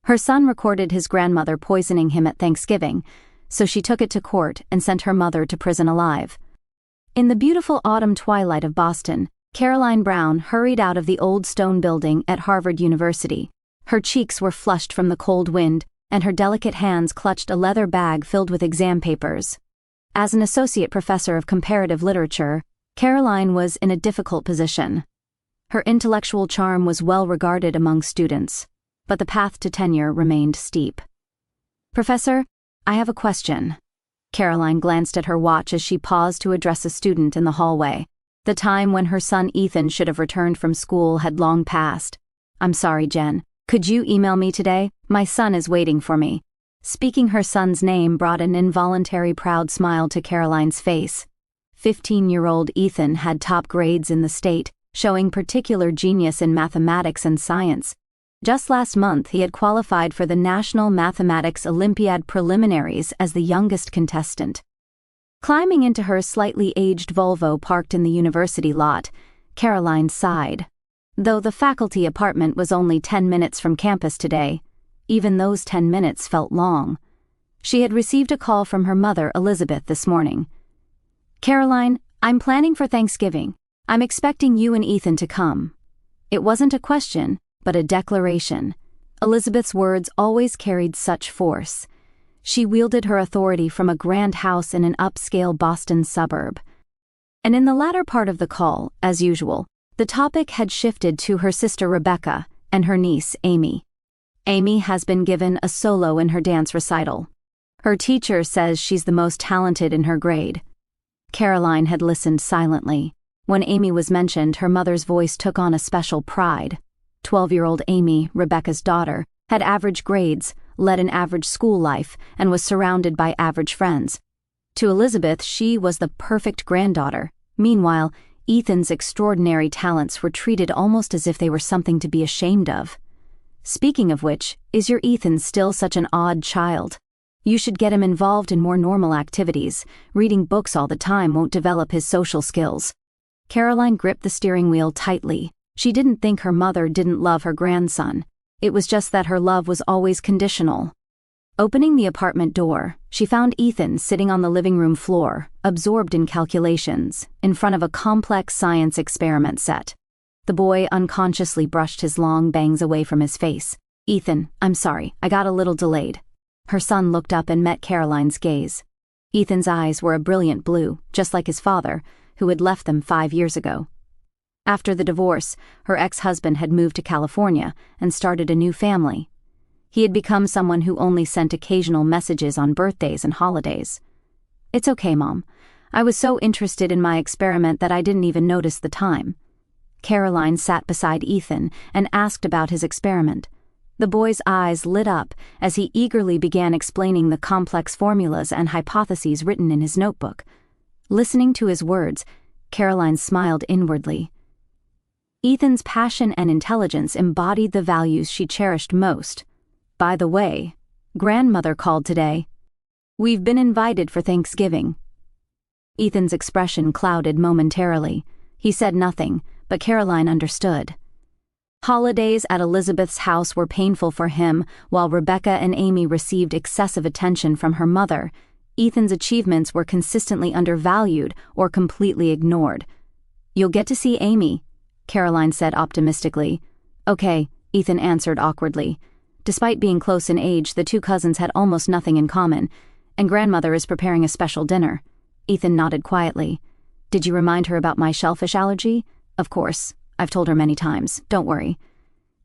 Her son recorded his grandmother poisoning him at Thanksgiving, so she took it to court and sent her mother to prison alive. In the beautiful autumn twilight of Boston, Caroline Brown hurried out of the old stone building at Harvard University. Her cheeks were flushed from the cold wind, and her delicate hands clutched a leather bag filled with exam papers. As an associate professor of comparative literature, Caroline was in a difficult position. Her intellectual charm was well regarded among students, but the path to tenure remained steep. "Professor, I have a question." Caroline glanced at her watch as she paused to address a student in the hallway. The time when her son Ethan should have returned from school had long passed. "I'm sorry, Jen. Could you email me today? My son is waiting for me." Speaking her son's name brought an involuntary proud smile to Caroline's face. 15-year-old Ethan had top grades in the state, showing particular genius in mathematics and science. Just last month, he had qualified for the National Mathematics Olympiad preliminaries as the youngest contestant. Climbing into her slightly aged Volvo parked in the university lot, Caroline sighed. Though the faculty apartment was only 10 minutes from campus today, even those 10 minutes felt long. She had received a call from her mother, Elizabeth, this morning. "Caroline, I'm planning for Thanksgiving. I'm expecting you and Ethan to come." It wasn't a question, but a declaration. Elizabeth's words always carried such force. She wielded her authority from a grand house in an upscale Boston suburb. And in the latter part of the call, as usual, the topic had shifted to her sister Rebecca and her niece Amy. Amy has been given a solo in her dance recital. Her teacher says she's the most talented in her grade. Caroline had listened silently. When Amy was mentioned, her mother's voice took on a special pride. 12-year-old Amy, Rebecca's daughter, had average grades, led an average school life, and was surrounded by average friends. To Elizabeth, she was the perfect granddaughter. Meanwhile, Ethan's extraordinary talents were treated almost as if they were something to be ashamed of. "Speaking of which, is your Ethan still such an odd child? You should get him involved in more normal activities. Reading books all the time won't develop his social skills." Caroline gripped the steering wheel tightly. She didn't think her mother didn't love her grandson. It was just that her love was always conditional. Opening the apartment door, she found Ethan sitting on the living room floor, absorbed in calculations, in front of a complex science experiment set. The boy unconsciously brushed his long bangs away from his face. "Ethan, I'm sorry, I got a little delayed." Her son looked up and met Caroline's gaze. Ethan's eyes were a brilliant blue, just like his father, who had left them 5 years ago. After the divorce, her ex-husband had moved to California and started a new family. He had become someone who only sent occasional messages on birthdays and holidays. "It's okay, Mom. I was so interested in my experiment that I didn't even notice the time." Caroline sat beside Ethan and asked about his experiment. The boy's eyes lit up as he eagerly began explaining the complex formulas and hypotheses written in his notebook. Listening to his words, Caroline smiled inwardly. Ethan's passion and intelligence embodied the values she cherished most. "By the way, grandmother called today. We've been invited for Thanksgiving." Ethan's expression clouded momentarily. He said nothing, but Caroline understood. Holidays at Elizabeth's house were painful for him, while Rebecca and Amy received excessive attention from her mother. Ethan's achievements were consistently undervalued or completely ignored. "You'll get to see Amy," Caroline said optimistically. "Okay," Ethan answered awkwardly. Despite being close in age, the two cousins had almost nothing in common, and grandmother is preparing a special dinner. Ethan nodded quietly. "Did you remind her about my shellfish allergy?" "Of course. I've told her many times. Don't worry."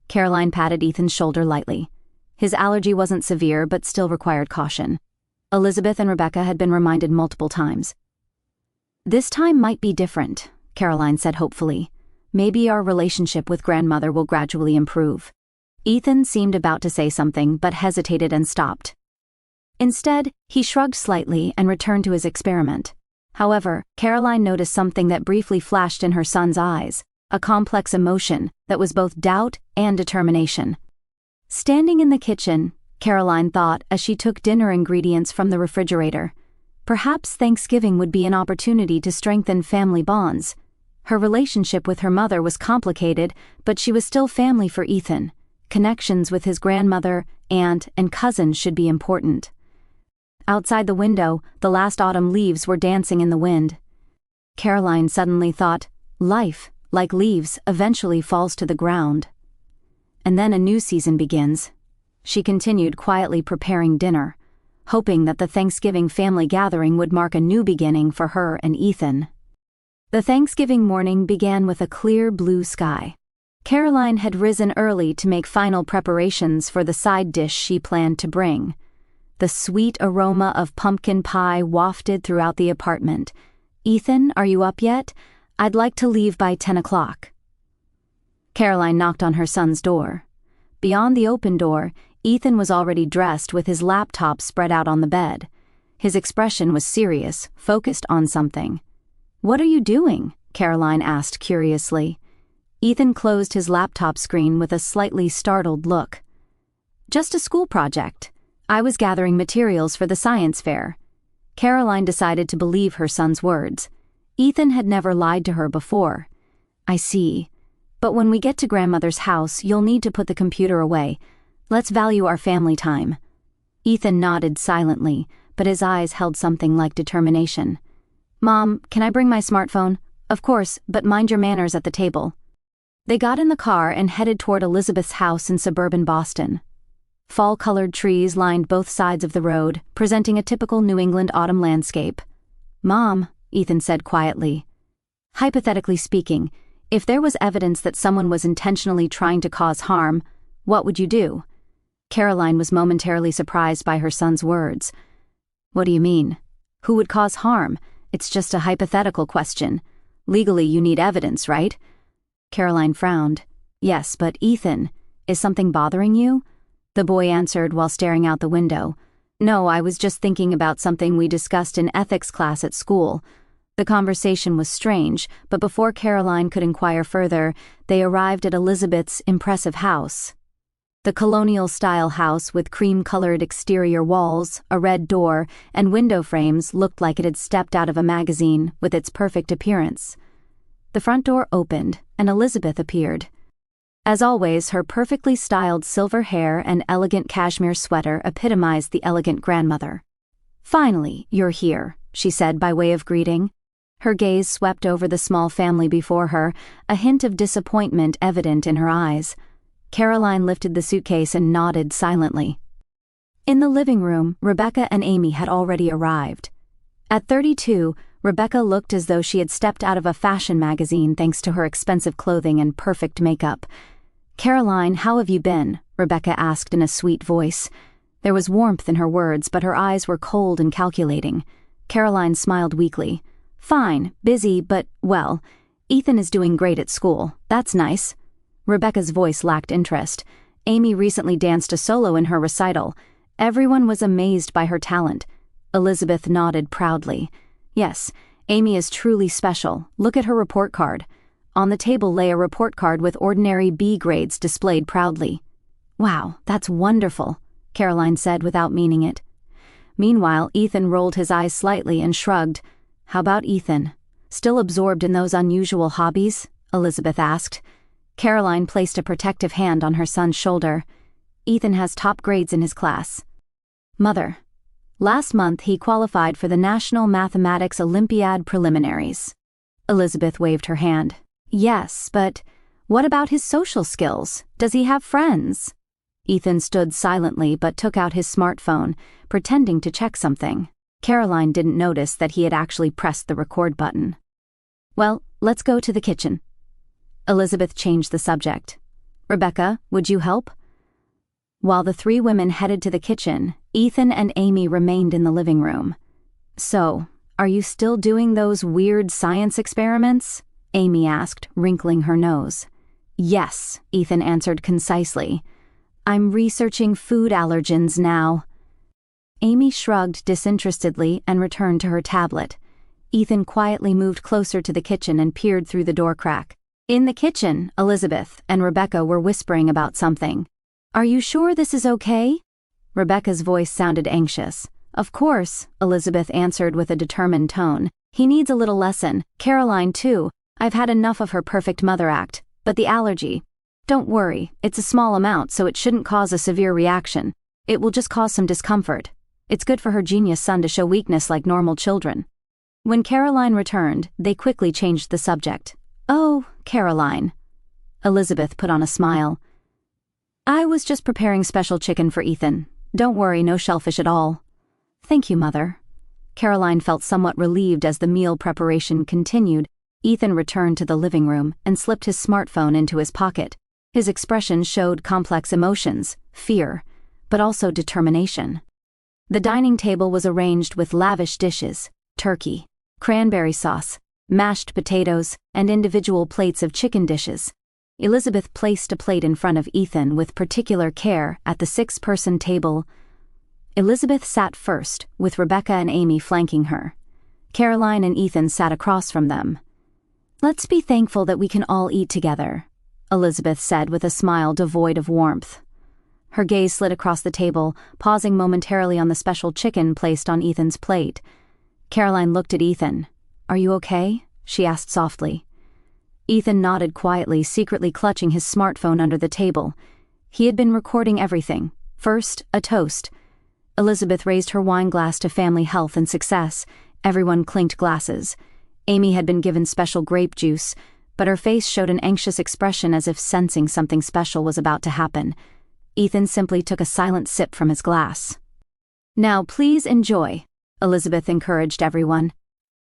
Caroline patted Ethan's shoulder lightly. His allergy wasn't severe, but still required caution. Elizabeth and Rebecca had been reminded multiple times. "This time might be different," Caroline said hopefully. "Maybe our relationship with grandmother will gradually improve." Ethan seemed about to say something, but hesitated and stopped. Instead, he shrugged slightly and returned to his experiment. However, Caroline noticed something that briefly flashed in her son's eyes, a complex emotion that was both doubt and determination. Standing in the kitchen, Caroline thought as she took dinner ingredients from the refrigerator, perhaps Thanksgiving would be an opportunity to strengthen family bonds. Her relationship with her mother was complicated, but she was still family for Ethan. connections with his grandmother, aunt, and cousins should be important. Outside the window, the last autumn leaves were dancing in the wind. Caroline suddenly thought, life, like leaves, eventually falls to the ground. And then a new season begins. She continued quietly preparing dinner, hoping that the Thanksgiving family gathering would mark a new beginning for her and Ethan. The Thanksgiving morning began with a clear blue sky. Caroline had risen early to make final preparations for the side dish she planned to bring. The sweet aroma of pumpkin pie wafted throughout the apartment. "Ethan, are you up yet? I'd like to leave by 10 o'clock. Caroline knocked on her son's door. Beyond the open door, Ethan was already dressed with his laptop spread out on the bed. His expression was serious, focused on something. "What are you doing?" Caroline asked curiously. Ethan closed his laptop screen with a slightly startled look. "Just a school project. I was gathering materials for the science fair." Caroline decided to believe her son's words. Ethan had never lied to her before. "I see. But when we get to grandmother's house, you'll need to put the computer away. Let's value our family time." Ethan nodded silently, but his eyes held something like determination. "Mom, can I bring my smartphone?" "Of course, but mind your manners at the table." They got in the car and headed toward Elizabeth's house in suburban Boston. Fall-colored trees lined both sides of the road, presenting a typical New England autumn landscape. "Mom," Ethan said quietly. "Hypothetically speaking, if there was evidence that someone was intentionally trying to cause harm, what would you do?" Caroline was momentarily surprised by her son's words. "What do you mean? Who would cause harm? It's just a hypothetical question. Legally, you need evidence, right?" Caroline frowned. "Yes, but Ethan, is something bothering you?" The boy answered while staring out the window. "No, I was just thinking about something we discussed in ethics class at school." The conversation was strange, but before Caroline could inquire further, they arrived at Elizabeth's impressive house. The colonial-style house with cream-colored exterior walls, a red door, and window frames looked like it had stepped out of a magazine with its perfect appearance. The front door opened, and Elizabeth appeared. As always, her perfectly styled silver hair and elegant cashmere sweater epitomized the elegant grandmother. "Finally, you're here," she said by way of greeting. Her gaze swept over the small family before her, a hint of disappointment evident in her eyes. Caroline lifted the suitcase and nodded silently. In the living room, Rebecca and Amy had already arrived. At 32, Rebecca looked as though she had stepped out of a fashion magazine thanks to her expensive clothing and perfect makeup. "Caroline, how have you been?" Rebecca asked in a sweet voice. There was warmth in her words, but her eyes were cold and calculating. Caroline smiled weakly. "Fine, busy, but, well, Ethan is doing great at school. That's nice." Rebecca's voice lacked interest. Amy recently danced a solo in her recital. Everyone was amazed by her talent. Elizabeth nodded proudly. "Yes, Amy is truly special. Look at her report card." On the table lay a report card with ordinary B grades displayed proudly. "Wow, that's wonderful," Caroline said without meaning it. Meanwhile, Ethan rolled his eyes slightly and shrugged. "How about Ethan? Still absorbed in those unusual hobbies?" Elizabeth asked. Caroline placed a protective hand on her son's shoulder. "Ethan has top grades in his class." "Mother, last month he qualified for the National Mathematics Olympiad preliminaries." Elizabeth waved her hand. "Yes, but what about his social skills? Does he have friends?" Ethan stood silently but took out his smartphone, pretending to check something. Caroline didn't notice that he had actually pressed the record button. "Well, let's go to the kitchen." Elizabeth changed the subject. "Rebecca, would you help?" While the three women headed to the kitchen, Ethan and Amy remained in the living room. "So, are you still doing those weird science experiments?" Amy asked, wrinkling her nose. "Yes," Ethan answered concisely. "I'm researching food allergens now." Amy shrugged disinterestedly and returned to her tablet. Ethan quietly moved closer to the kitchen and peered through the door crack. In the kitchen, Elizabeth and Rebecca were whispering about something. "Are you sure this is okay?" Rebecca's voice sounded anxious. "Of course," Elizabeth answered with a determined tone. "He needs a little lesson. Caroline, too. I've had enough of her perfect mother act. But the allergy. Don't worry, it's a small amount so it shouldn't cause a severe reaction. It will just cause some discomfort. It's good for her genius son to show weakness like normal children. When Caroline returned, they quickly changed the subject. Oh, Caroline. Elizabeth put on a smile. I was just preparing special chicken for Ethan. Don't worry, no shellfish at all. Thank you, Mother. Caroline felt somewhat relieved as the meal preparation continued. Ethan returned to the living room and slipped his smartphone into his pocket. His expression showed complex emotions, fear, but also determination. The dining table was arranged with lavish dishes, turkey, cranberry sauce, mashed potatoes, and individual plates of chicken dishes. Elizabeth placed a plate in front of Ethan with particular care at the 6-person table. Elizabeth sat first, with Rebecca and Amy flanking her. Caroline and Ethan sat across from them. Let's be thankful that we can all eat together, Elizabeth said with a smile devoid of warmth. Her gaze slid across the table, pausing momentarily on the special chicken placed on Ethan's plate. Caroline looked at Ethan. Are you okay? She asked softly. Ethan nodded quietly, secretly clutching his smartphone under the table. He had been recording everything. First, a toast. Elizabeth raised her wine glass to family health and success. Everyone clinked glasses. Amy had been given special grape juice, but her face showed an anxious expression as if sensing something special was about to happen. Ethan simply took a silent sip from his glass. Now please enjoy, Elizabeth encouraged everyone.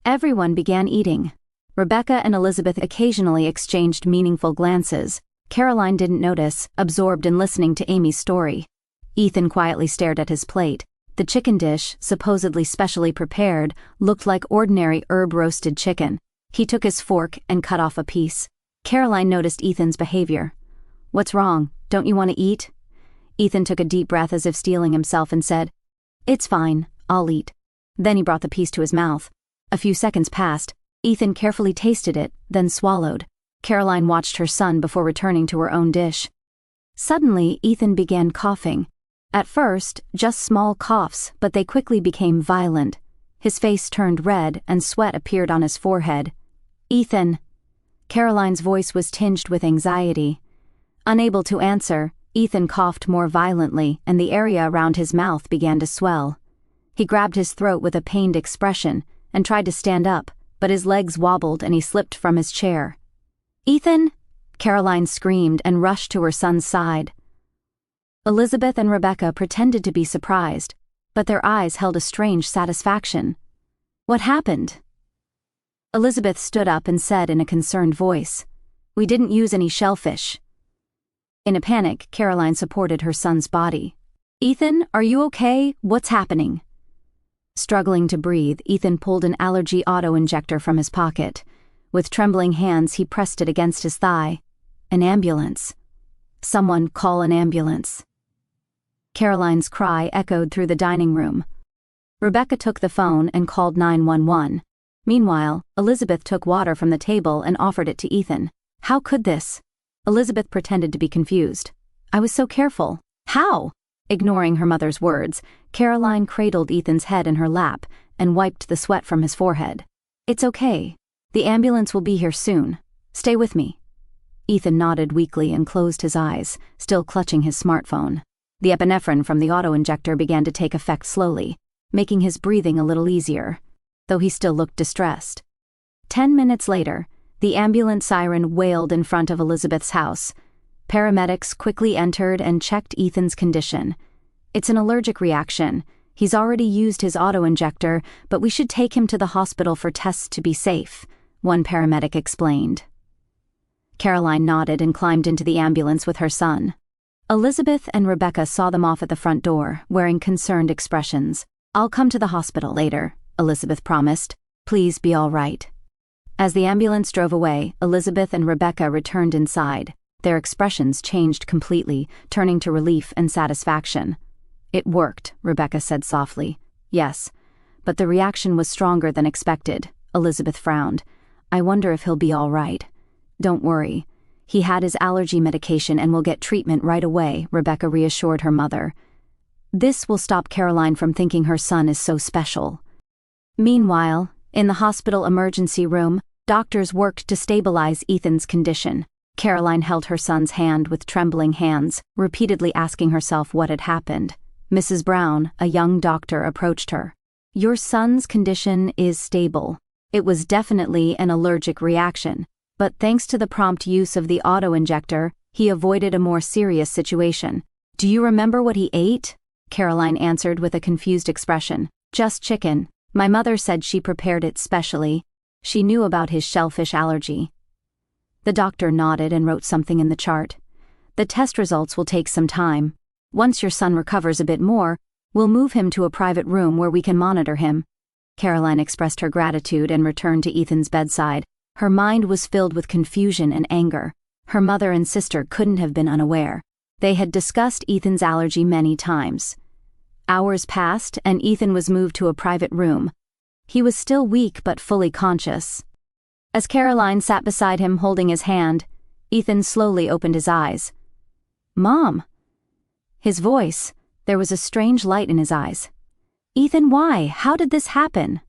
Everyone began eating. Rebecca and Elizabeth occasionally exchanged meaningful glances. Caroline didn't notice, absorbed in listening to Amy's story. Ethan quietly stared at his plate. The chicken dish, supposedly specially prepared, looked like ordinary herb-roasted chicken. He took his fork and cut off a piece. Caroline noticed Ethan's behavior. What's wrong? Don't you want to eat? Ethan took a deep breath as if steeling himself and said, It's fine, I'll eat. Then he brought the piece to his mouth. A few seconds passed. Ethan carefully tasted it, then swallowed. Caroline watched her son before returning to her own dish. Suddenly, Ethan began coughing. At first, just small coughs, but they quickly became violent. His face turned red and sweat appeared on his forehead. Ethan. Caroline's voice was tinged with anxiety. Unable to answer, Ethan coughed more violently and the area around his mouth began to swell. He grabbed his throat with a pained expression and tried to stand up, but his legs wobbled and he slipped from his chair. Ethan! Caroline screamed and rushed to her son's side. Elizabeth and Rebecca pretended to be surprised, but their eyes held a strange satisfaction. What happened? Elizabeth stood up and said in a concerned voice, We didn't use any shellfish. In a panic, Caroline supported her son's body. Ethan, are you okay? What's happening? Struggling to breathe, Ethan pulled an allergy auto-injector from his pocket. With trembling hands, he pressed it against his thigh. An ambulance. Someone call an ambulance. Caroline's cry echoed through the dining room. Rebecca took the phone and called 911. Meanwhile, Elizabeth took water from the table and offered it to Ethan. How could this? Elizabeth pretended to be confused. I was so careful. How? Ignoring her mother's words, Caroline cradled Ethan's head in her lap and wiped the sweat from his forehead. It's okay. The ambulance will be here soon. Stay with me. Ethan nodded weakly and closed his eyes, still clutching his smartphone. The epinephrine from the auto-injector began to take effect slowly, making his breathing a little easier, though he still looked distressed. 10 minutes later, the ambulance siren wailed in front of Elizabeth's house. Paramedics quickly entered and checked Ethan's condition. It's an allergic reaction. He's already used his auto-injector, but we should take him to the hospital for tests to be safe, one paramedic explained. Caroline nodded and climbed into the ambulance with her son. Elizabeth and Rebecca saw them off at the front door, wearing concerned expressions. I'll come to the hospital later, Elizabeth promised. Please be all right. As the ambulance drove away, Elizabeth and Rebecca returned inside. Their expressions changed completely, turning to relief and satisfaction. It worked, Rebecca said softly. Yes, but the reaction was stronger than expected. Elizabeth frowned. I wonder if he'll be all right. Don't worry. He had his allergy medication and will get treatment right away, Rebecca reassured her mother. This will stop Caroline from thinking her son is so special. Meanwhile, in the hospital emergency room, doctors worked to stabilize Ethan's condition. Caroline held her son's hand with trembling hands, repeatedly asking herself what had happened. Mrs. Brown, a young doctor, approached her. "Your son's condition is stable. It was definitely an allergic reaction, but thanks to the prompt use of the auto-injector, he avoided a more serious situation. Do you remember what he ate?" Caroline answered with a confused expression. "Just chicken. My mother said she prepared it specially. She knew about his shellfish allergy." The doctor nodded and wrote something in the chart. "The test results will take some time. Once your son recovers a bit more, we'll move him to a private room where we can monitor him." Caroline expressed her gratitude and returned to Ethan's bedside. Her mind was filled with confusion and anger. Her mother and sister couldn't have been unaware. They had discussed Ethan's allergy many times. Hours passed, and Ethan was moved to a private room. He was still weak but fully conscious. As Caroline sat beside him holding his hand, Ethan slowly opened his eyes. "Mom!" His voice, there was a strange light in his eyes. "Ethan, why? How did this happen?"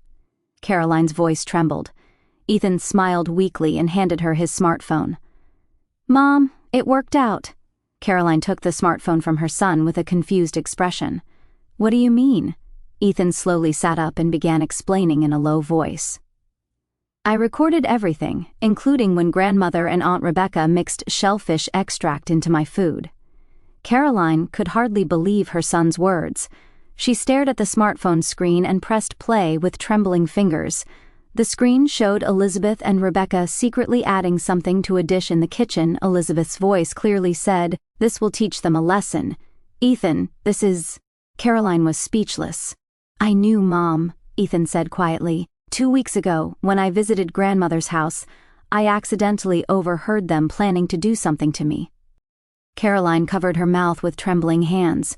Caroline's voice trembled. Ethan smiled weakly and handed her his smartphone. "Mom, it worked out." Caroline took the smartphone from her son with a confused expression. "What do you mean?" Ethan slowly sat up and began explaining in a low voice. "I recorded everything, including when Grandmother and Aunt Rebecca mixed shellfish extract into my food." Caroline could hardly believe her son's words. She stared at the smartphone screen and pressed play with trembling fingers. The screen showed Elizabeth and Rebecca secretly adding something to a dish in the kitchen. Elizabeth's voice clearly said, "This will teach them a lesson. Ethan, this is..." Caroline was speechless. "I knew, Mom," Ethan said quietly. 2 weeks ago, when I visited Grandmother's house, I accidentally overheard them planning to do something to me." Caroline covered her mouth with trembling hands.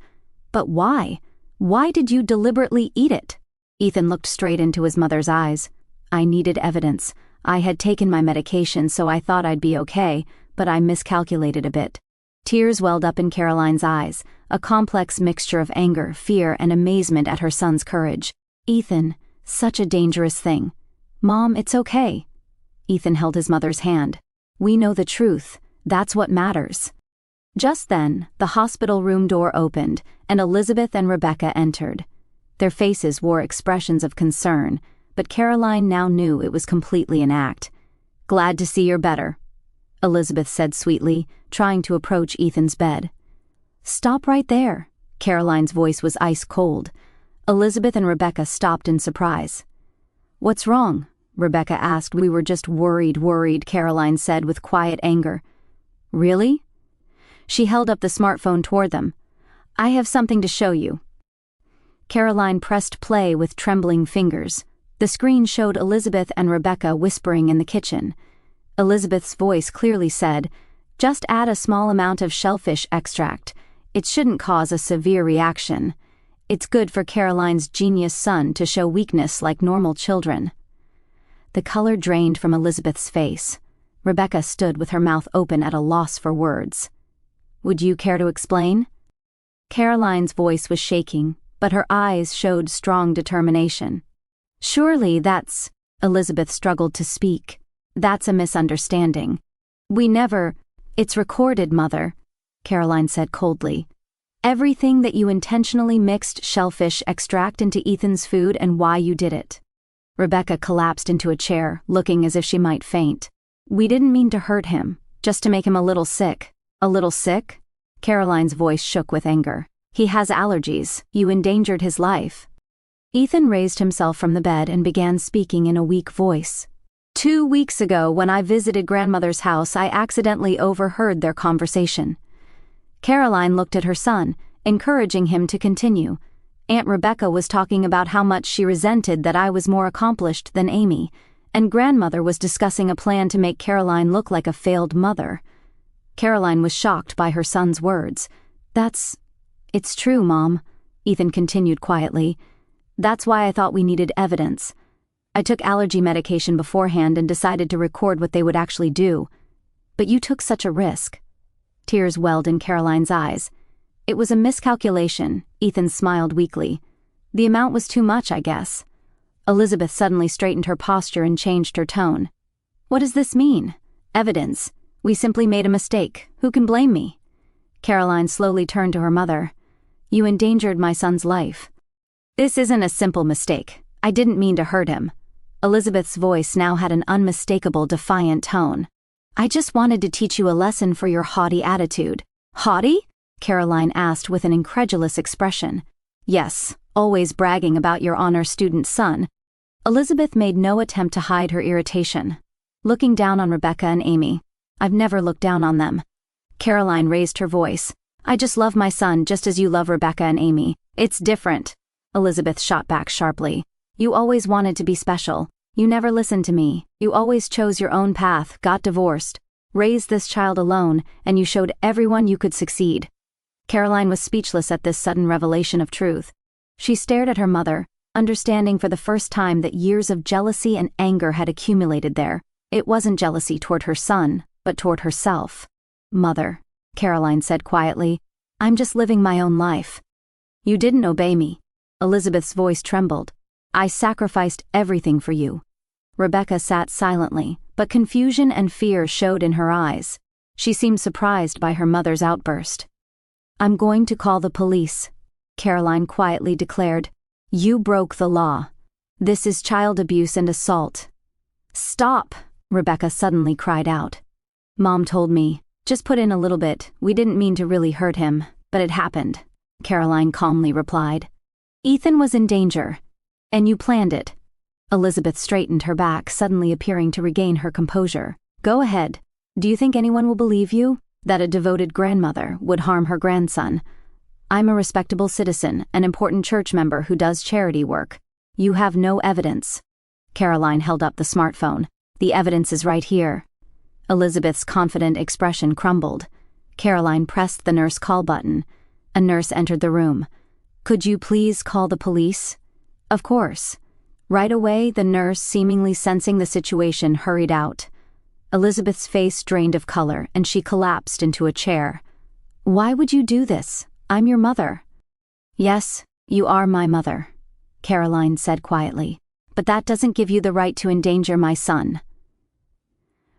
"But why? Why did you deliberately eat it?" Ethan looked straight into his mother's eyes. "I needed evidence. I had taken my medication, so I thought I'd be okay, but I miscalculated a bit." Tears welled up in Caroline's eyes, a complex mixture of anger, fear, and amazement at her son's courage. "Ethan, such a dangerous thing." "Mom, it's okay." Ethan held his mother's hand. "We know the truth. That's what matters." Just then, the hospital room door opened, and Elizabeth and Rebecca entered. Their faces wore expressions of concern, but Caroline now knew it was completely an act. "Glad to see you're better," Elizabeth said sweetly, trying to approach Ethan's bed. "Stop right there." Caroline's voice was ice cold. Elizabeth and Rebecca stopped in surprise. "What's wrong?" Rebecca asked. "We were just worried," Caroline said with quiet anger. "Really?" She held up the smartphone toward them. "I have something to show you." Caroline pressed play with trembling fingers. The screen showed Elizabeth and Rebecca whispering in the kitchen. Elizabeth's voice clearly said, "Just add a small amount of shellfish extract. It shouldn't cause a severe reaction. It's good for Caroline's genius son to show weakness like normal children." The color drained from Elizabeth's face. Rebecca stood with her mouth open at a loss for words. "Would you care to explain?" Caroline's voice was shaking, but her eyes showed strong determination. "Surely that's..." Elizabeth struggled to speak. "That's a misunderstanding. We never..." "It's recorded, Mother," Caroline said coldly. "Everything that you intentionally mixed shellfish extract into Ethan's food and why you did it." Rebecca collapsed into a chair, looking as if she might faint. "We didn't mean to hurt him, just to make him a little sick." "A little sick?" Caroline's voice shook with anger. "He has allergies. You endangered his life." Ethan raised himself from the bed and began speaking in a weak voice. 2 weeks ago, when I visited Grandmother's house, I accidentally overheard their conversation." Caroline looked at her son, encouraging him to continue. Aunt Rebecca was talking about how much she resented that I was more accomplished than Amy, and Grandmother was discussing a plan to make Caroline look like a failed mother. Caroline was shocked by her son's words. "It's true, Mom," Ethan continued quietly. "That's why I thought we needed evidence. I took allergy medication beforehand and decided to record what they would actually do. But you took such a risk." Tears welled in Caroline's eyes. "It was a miscalculation," Ethan smiled weakly. "The amount was too much, I guess." Elizabeth suddenly straightened her posture and changed her tone. "What does this mean? Evidence? We simply made a mistake. Who can blame me? Caroline slowly turned to her mother. You endangered my son's life. This isn't a simple mistake. I didn't mean to hurt him. Elizabeth's voice now had an unmistakable, defiant tone. I just wanted to teach you a lesson for your haughty attitude. Haughty? Caroline asked with an incredulous expression. Yes, always bragging about your honor student's son. Elizabeth made no attempt to hide her irritation. Looking down on Rebecca and Amy. I've never looked down on them. Caroline raised her voice. I just love my son just as you love Rebecca and Amy. It's different. Elizabeth shot back sharply. You always wanted to be special. You never listened to me. You always chose your own path, got divorced, raised this child alone, and you showed everyone you could succeed. Caroline was speechless at this sudden revelation of truth. She stared at her mother, understanding for the first time that years of jealousy and anger had accumulated there. It wasn't jealousy toward her son, but toward herself. Mother, Caroline said quietly, I'm just living my own life. You didn't obey me. Elizabeth's voice trembled. I sacrificed everything for you. Rebecca sat silently, but confusion and fear showed in her eyes. She seemed surprised by her mother's outburst. I'm going to call the police, Caroline quietly declared. You broke the law. This is child abuse and assault. Stop, Rebecca suddenly cried out. Mom told me, just put in a little bit, we didn't mean to really hurt him, but it happened, Caroline calmly replied. Ethan was in danger, and you planned it. Elizabeth straightened her back, suddenly appearing to regain her composure. Go ahead. Do you think anyone will believe you? That a devoted grandmother would harm her grandson? I'm a respectable citizen, an important church member who does charity work. You have no evidence. Caroline held up the smartphone. The evidence is right here. Elizabeth's confident expression crumbled. Caroline pressed the nurse call button. A nurse entered the room. Could you please call the police? Of course. Right away, the nurse, seemingly sensing the situation, hurried out. Elizabeth's face drained of color, and she collapsed into a chair. Why would you do this? I'm your mother. Yes, you are my mother, Caroline said quietly. But that doesn't give you the right to endanger my son.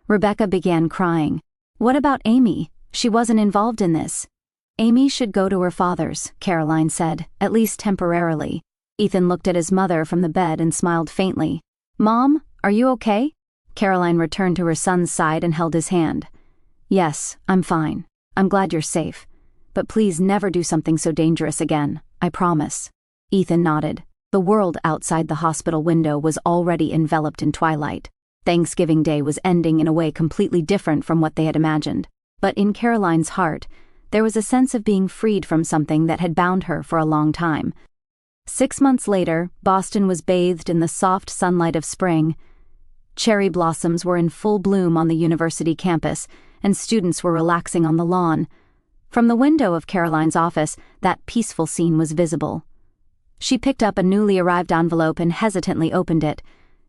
Rebecca began crying. What about Amy? She wasn't involved in this. Amy should go to her father's, Caroline said, at least temporarily. Ethan looked at his mother from the bed and smiled faintly. Mom, are you okay? Caroline returned to her son's side and held his hand. Yes, I'm fine. I'm glad you're safe. But please never do something so dangerous again, I promise. Ethan nodded. The world outside the hospital window was already enveloped in twilight. Thanksgiving Day was ending in a way completely different from what they had imagined. But in Caroline's heart, there was a sense of being freed from something that had bound her for a long time. 6 months later, Boston was bathed in the soft sunlight of spring. Cherry blossoms were in full bloom on the university campus, and students were relaxing on the lawn. From the window of Caroline's office, that peaceful scene was visible. She picked up a newly arrived envelope and hesitantly opened it.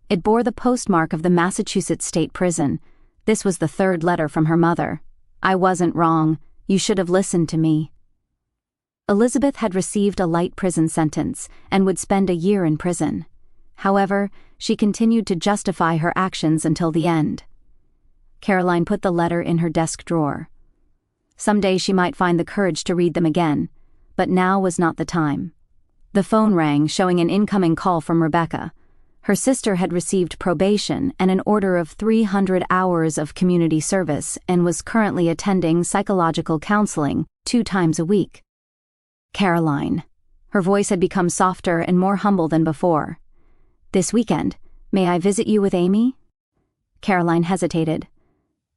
It bore the postmark of the Massachusetts State Prison. This was the 3rd letter from her mother. I wasn't wrong. You should have listened to me. Elizabeth had received a light prison sentence and would spend a year in prison. However, she continued to justify her actions until the end. Caroline put the letter in her desk drawer. Someday she might find the courage to read them again, but now was not the time. The phone rang, showing an incoming call from Rebecca. Her sister had received probation and an order of 300 hours of community service and was currently attending psychological counseling 2 times a week. Caroline. Her voice had become softer and more humble than before. This weekend, may I visit you with Amy? Caroline hesitated.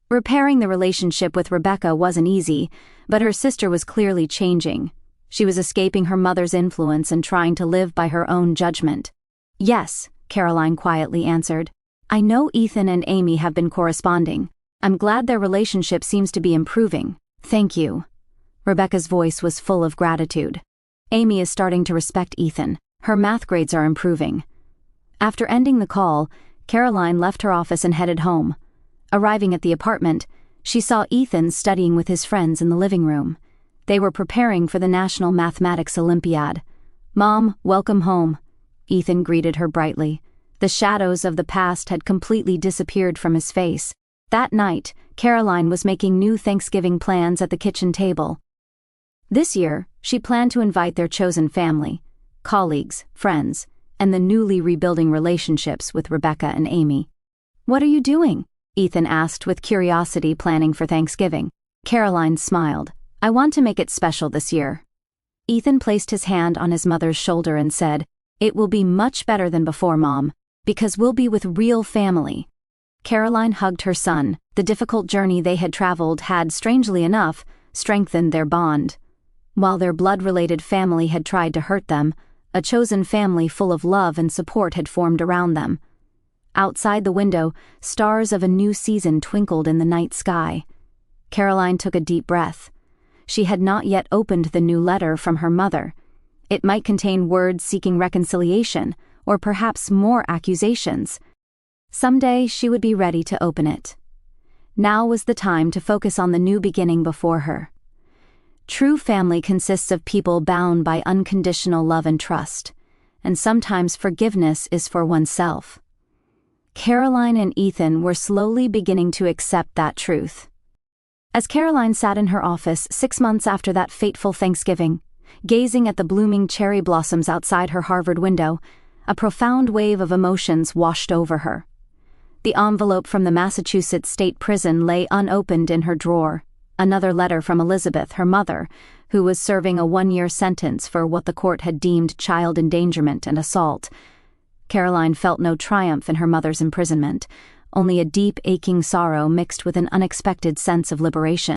Repairing the relationship with Rebecca wasn't easy, but her sister was clearly changing. She was escaping her mother's influence and trying to live by her own judgment. Yes, Caroline quietly answered. I know Ethan and Amy have been corresponding. I'm glad their relationship seems to be improving. Thank you. Rebecca's voice was full of gratitude. Amy is starting to respect Ethan. Her math grades are improving. After ending the call, Caroline left her office and headed home. Arriving at the apartment, she saw Ethan studying with his friends in the living room. They were preparing for the National Mathematics Olympiad. Mom, welcome home. Ethan greeted her brightly. The shadows of the past had completely disappeared from his face. That night, Caroline was making new Thanksgiving plans at the kitchen table. This year, she planned to invite their chosen family, colleagues, friends, and the newly rebuilding relationships with Rebecca and Amy. "What are you doing?" Ethan asked with curiosity, planning for Thanksgiving. Caroline smiled. "I want to make it special this year." Ethan placed his hand on his mother's shoulder and said, "It will be much better than before, Mom, because we'll be with real family." Caroline hugged her son. The difficult journey they had traveled had, strangely enough, strengthened their bond. While their blood-related family had tried to hurt them, a chosen family full of love and support had formed around them. Outside the window, stars of a new season twinkled in the night sky. Caroline took a deep breath. She had not yet opened the new letter from her mother. It might contain words seeking reconciliation, or perhaps more accusations. Someday she would be ready to open it. Now was the time to focus on the new beginning before her. True family consists of people bound by unconditional love and trust, and sometimes forgiveness is for oneself. Caroline and Ethan were slowly beginning to accept that truth. As Caroline sat in her office 6 months after that fateful Thanksgiving, gazing at the blooming cherry blossoms outside her Harvard window, a profound wave of emotions washed over her. The envelope from the Massachusetts State Prison lay unopened in her drawer. Another letter from Elizabeth, her mother, who was serving a 1-year sentence for what the court had deemed child endangerment and assault. Caroline felt no triumph in her mother's imprisonment, only a deep, aching sorrow mixed with an unexpected sense of liberation.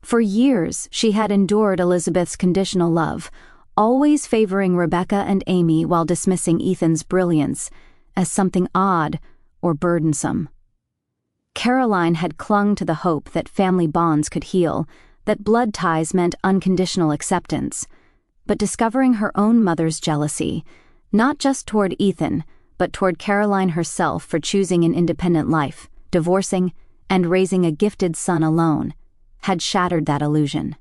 For years, she had endured Elizabeth's conditional love, always favoring Rebecca and Amy while dismissing Ethan's brilliance as something odd or burdensome. Caroline had clung to the hope that family bonds could heal, that blood ties meant unconditional acceptance. But discovering her own mother's jealousy, not just toward Ethan, but toward Caroline herself for choosing an independent life, divorcing, and raising a gifted son alone, had shattered that illusion.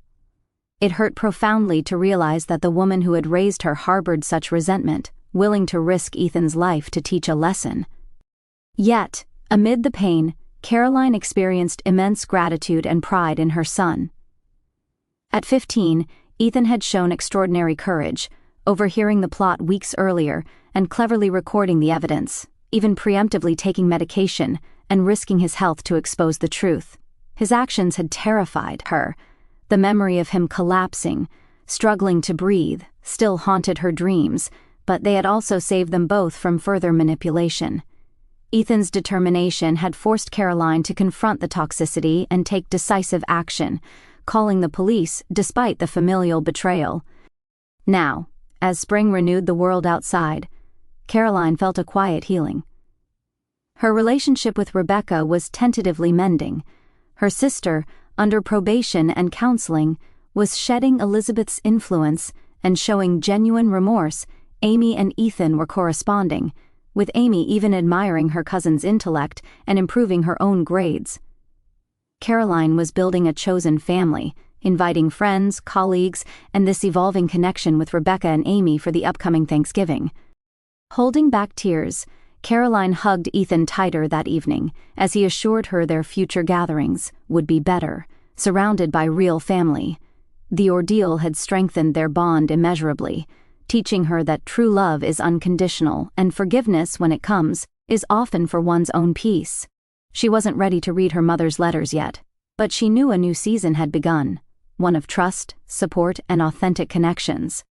It hurt profoundly to realize that the woman who had raised her harbored such resentment, willing to risk Ethan's life to teach a lesson. Yet, amid the pain, Caroline experienced immense gratitude and pride in her son. At 15, Ethan had shown extraordinary courage, overhearing the plot weeks earlier and cleverly recording the evidence, even preemptively taking medication and risking his health to expose the truth. His actions had terrified her. The memory of him collapsing, struggling to breathe, still haunted her dreams, but they had also saved them both from further manipulation. Ethan's determination had forced Caroline to confront the toxicity and take decisive action, calling the police despite the familial betrayal. Now, as spring renewed the world outside, Caroline felt a quiet healing. Her relationship with Rebecca was tentatively mending. Her sister, under probation and counseling, was shedding Elizabeth's influence and showing genuine remorse. Amy and Ethan were corresponding, with Amy even admiring her cousin's intellect and improving her own grades. Caroline was building a chosen family, inviting friends, colleagues, and this evolving connection with Rebecca and Amy for the upcoming Thanksgiving. Holding back tears, Caroline hugged Ethan tighter that evening as he assured her their future gatherings would be better, surrounded by real family. The ordeal had strengthened their bond immeasurably, teaching her that true love is unconditional and forgiveness, when it comes, is often for one's own peace. She wasn't ready to read her mother's letters yet, but she knew a new season had begun, one of trust, support, and authentic connections.